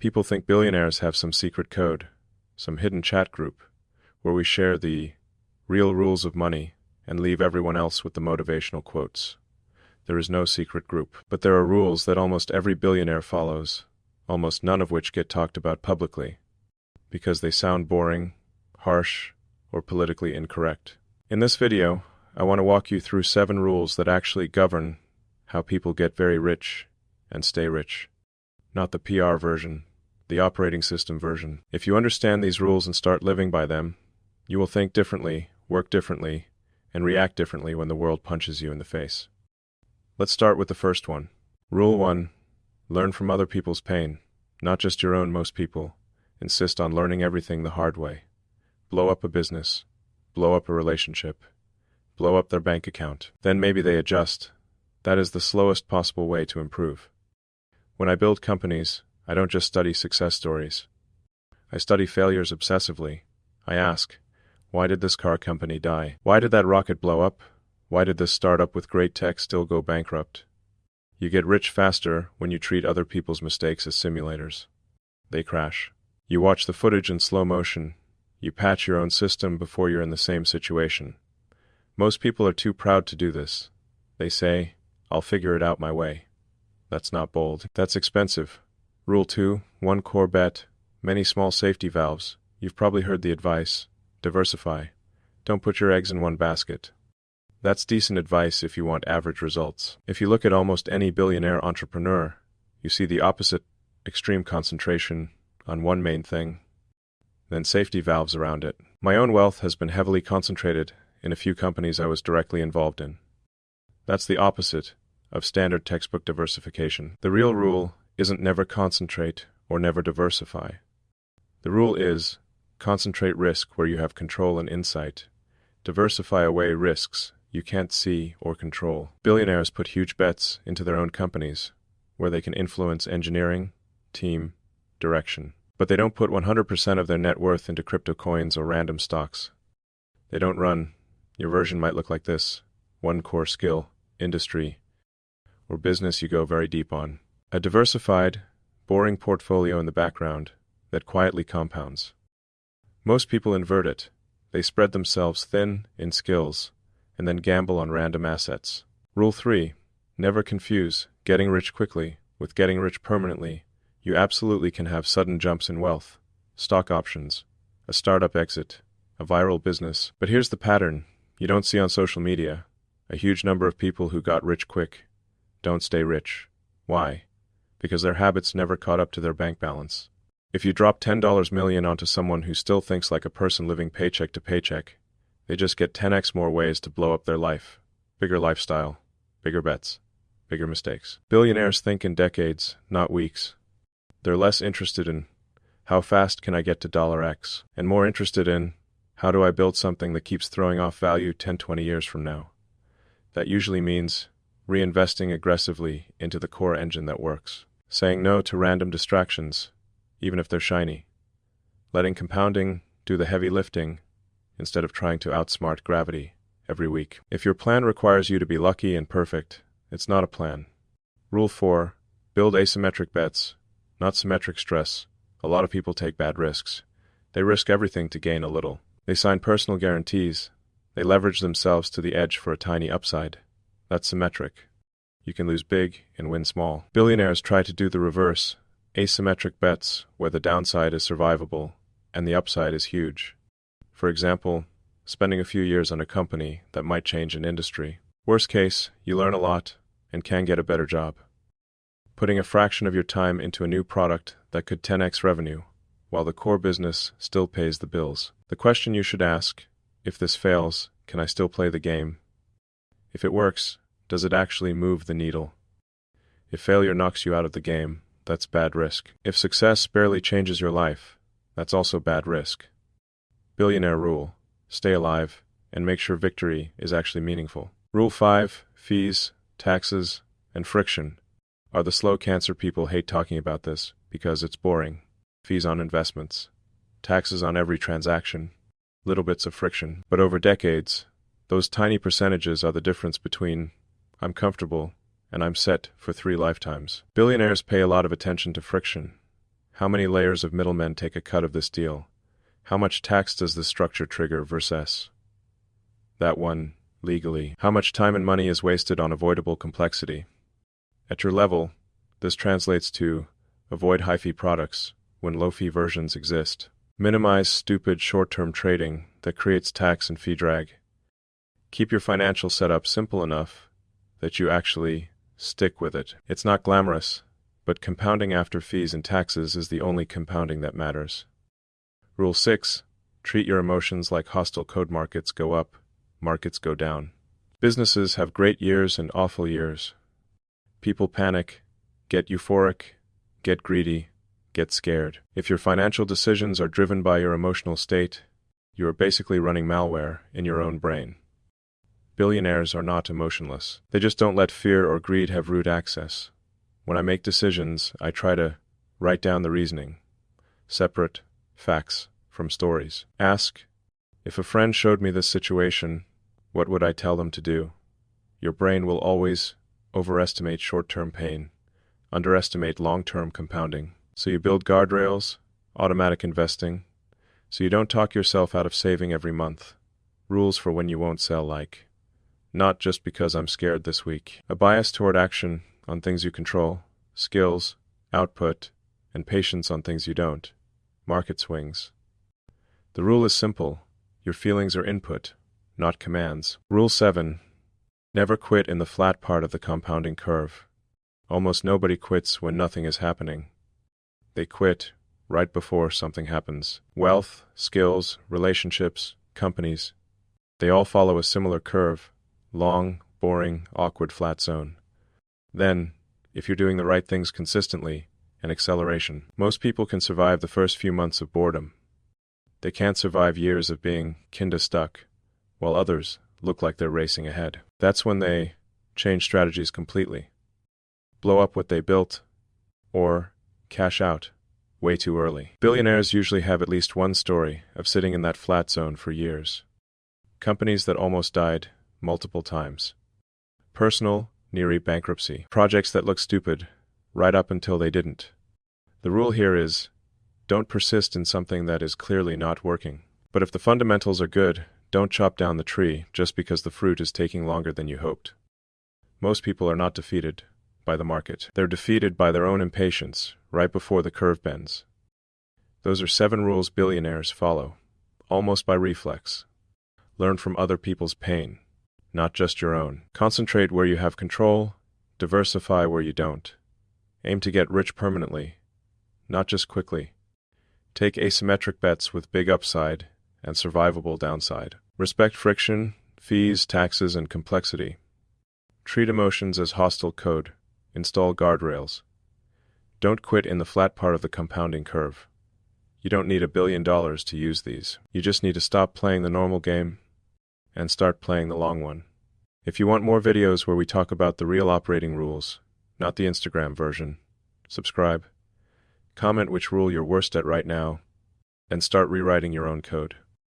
People think billionaires have some secret code, some hidden chat group, where we share the real rules of money and leave everyone else with the motivational quotes. There is no secret group, but there are rules that almost every billionaire follows, almost none of which get talked about publicly, because they sound boring, harsh, or politically incorrect. In this video, I want to walk you through 7 rules that actually govern how people get very rich and stay rich. Not the PR version, the operating system version. If you understand these rules and start living by them, you will think differently, work differently, and react differently when the world punches you in the face. Let's start with the first one. Rule 1. Learn from other people's pain, not just your own. Most people insist on learning everything the hard way. Blow up a business, blow up a relationship, blow up their bank account. Then maybe they adjust. That is the slowest possible way to improve. When I build companies, I don't just study success stories. I study failures obsessively. I ask, why did this car company die? Why did that rocket blow up? Why did this startup with great tech still go bankrupt? You get rich faster when you treat other people's mistakes as simulators. They crash. You watch the footage in slow motion. You patch your own system before you're in the same situation. Most people are too proud to do this. They say, I'll figure it out my way. That's not bold. That's expensive. Rule 2, 1 core bet, many small safety valves. You've probably heard the advice, diversify. Don't put your eggs in one basket. That's decent advice if you want average results. If you look at almost any billionaire entrepreneur, you see the opposite, extreme concentration on one main thing, then safety valves around it. My own wealth has been heavily concentrated in a few companies I was directly involved in. That's the opposite of standard textbook diversification. The real rule isn't never concentrate or never diversify. The rule is concentrate risk where you have control and insight. Diversify away risks you can't see or control. Billionaires put huge bets into their own companies where they can influence engineering, team, direction. But they don't put 100% of their net worth into crypto coins or random stocks. They don't run. Your version might look like this: 1 core skill, industry, or business you go very deep on. A diversified, boring portfolio in the background that quietly compounds. Most people invert it. They spread themselves thin in skills and then gamble on random assets. Rule 3. Never confuse getting rich quickly with getting rich permanently. You absolutely can have sudden jumps in wealth, stock options, a startup exit, a viral business. But here's the pattern you don't see on social media. A huge number of people who got rich quick don't stay rich. Why? Because their habits never caught up to their bank balance. If you drop $10 million onto someone who still thinks like a person living paycheck to paycheck, they just get 10x more ways to blow up their life. Bigger lifestyle, bigger bets, bigger mistakes. Billionaires think in decades, not weeks. They're less interested in how fast can I get to $X, and more interested in how do I build something that keeps throwing off value 10, 20 years from now. That usually means reinvesting aggressively into the core engine that works. Saying no to random distractions, even if they're shiny. Letting compounding do the heavy lifting instead of trying to outsmart gravity every week. If your plan requires you to be lucky and perfect, it's not a plan. Rule 4. Build asymmetric bets, not symmetric stress. A lot of people take bad risks. They risk everything to gain a little. They sign personal guarantees. They leverage themselves to the edge for a tiny upside. That's symmetric. You can lose big and win small. Billionaires try to do the reverse, asymmetric bets where the downside is survivable and the upside is huge. For example, spending a few years on a company that might change an industry. Worst case, you learn a lot and can get a better job. Putting a fraction of your time into a new product that could 10x revenue, while the core business still pays the bills. The question you should ask, if this fails, can I still play the game? If it works, does it actually move the needle? If failure knocks you out of the game, that's bad risk. If success barely changes your life, that's also bad risk. Billionaire rule: stay alive and make sure victory is actually meaningful. Rule 5. Fees, taxes, and friction are the slow cancer. People hate talking about this because it's boring. Fees on investments, taxes on every transaction, little bits of friction. But over decades, those tiny percentages are the difference between I'm comfortable and I'm set for 3 lifetimes. Billionaires pay a lot of attention to friction, How many layers of middlemen take a cut of this deal? How much tax does this structure trigger versus that one legally? How much time and money is wasted on avoidable complexity? At your level, this translates to avoid high-fee products when low-fee versions exist. Minimize stupid short-term trading that creates tax and fee drag. Keep your financial setup simple enough that you actually stick with it. It's not glamorous, but compounding after fees and taxes is the only compounding that matters. Rule 6. Treat your emotions like hostile code. Markets go up, markets go down. Businesses have great years and awful years. People panic, get euphoric, get greedy, get scared. If your financial decisions are driven by your emotional state, you are basically running malware in your own brain. Billionaires are not emotionless. They just don't let fear or greed have root access. When I make decisions, I try to write down the reasoning, separate facts from stories. Ask, if a friend showed me this situation, what would I tell them to do? Your brain will always overestimate short-term pain, underestimate long-term compounding. So you build guardrails, automatic investing, so you don't talk yourself out of saving every month. Rules for when you won't sell, like, not just because I'm scared this week. A bias toward action on things you control, skills, output, and patience on things you don't. Market swings. The rule is simple. Your feelings are input, not commands. Rule 7. Never quit in the flat part of the compounding curve. Almost nobody quits when nothing is happening. They quit right before something happens. Wealth, skills, relationships, companies, they all follow a similar curve. Long, boring, awkward flat zone. Then, if you're doing the right things consistently, an acceleration. Most people can survive the first few months of boredom. They can't survive years of being kinda stuck, while others look like they're racing ahead. That's when they change strategies completely, blow up what they built, or cash out way too early. Billionaires usually have at least one story of sitting in that flat zone for years. Companies that almost died multiple times. Personal, near bankruptcy. Projects that look stupid, right up until they didn't. The rule here is, don't persist in something that is clearly not working. But if the fundamentals are good, don't chop down the tree just because the fruit is taking longer than you hoped. Most people are not defeated by the market. They're defeated by their own impatience right before the curve bends. Those are 7 rules billionaires follow, almost by reflex. Learn from other people's pain, not just your own. Concentrate where you have control, diversify where you don't. Aim to get rich permanently, not just quickly. Take asymmetric bets with big upside and survivable downside. Respect friction, fees, taxes, and complexity. Treat emotions as hostile code. Install guardrails. Don't quit in the flat part of the compounding curve. You don't need $1 billion to use these. You just need to stop playing the normal game and start playing the long one. If you want more videos where we talk about the real operating rules, not the Instagram version, subscribe. Comment which rule you're worst at right now, and start rewriting your own code.